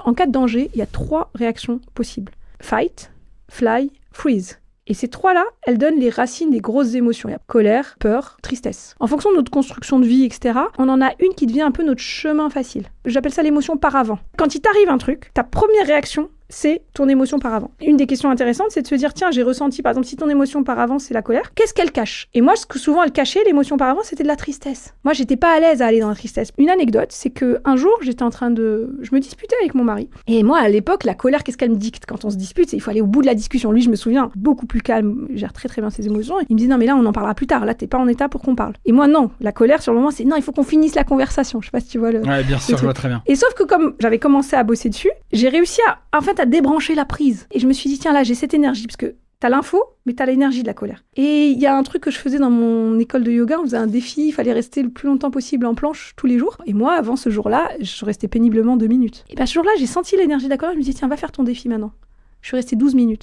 en cas de danger, il y a 3 réactions possibles. Fight, fly, freeze. Et ces 3-là, elles donnent les racines des grosses émotions. Il y a colère, peur, tristesse. En fonction de notre construction de vie, etc., on en a une qui devient un peu notre chemin facile. J'appelle ça l'émotion par avant. Quand il t'arrive un truc, ta première réaction, c'est ton émotion par avant. Une des questions intéressantes, c'est de se dire, tiens, j'ai ressenti, par exemple, si ton émotion par avant, c'est la colère, qu'est-ce qu'elle cache ? Et moi, ce que souvent elle cachait, l'émotion par avant, c'était de la tristesse. Moi, j'étais pas à l'aise à aller dans la tristesse. Une anecdote, c'est qu'un jour, je me disputais avec mon mari. Et moi, à l'époque, la colère, qu'est-ce qu'elle me dicte ? Quand on se dispute, il faut aller au bout de la discussion. Lui, je me souviens, beaucoup plus calme, gère très très bien ses émotions. Il me dit, non, mais là, on en parlera plus tard. Là, t'es pas en état pour qu'on parle. Et moi, non. La colère, sur le moment, c'est non, il faut qu'on finisse la conversation. Je sais pas si tu vois le. Ouais, bien sûr, je vois très bien. Et sauf que comme j'avais commencé à bosser dessus, j'ai réussi à débrancher la prise. Et je me suis dit, tiens, là, j'ai cette énergie, parce que t'as l'info, mais t'as l'énergie de la colère. Et il y a un truc que je faisais dans mon école de yoga, on faisait un défi, il fallait rester le plus longtemps possible en planche tous les jours. Et moi, avant ce jour-là, je restais péniblement 2 minutes. Et bien, ce jour-là, j'ai senti l'énergie de la colère, je me suis dit, tiens, va faire ton défi maintenant. Je suis restée 12 minutes.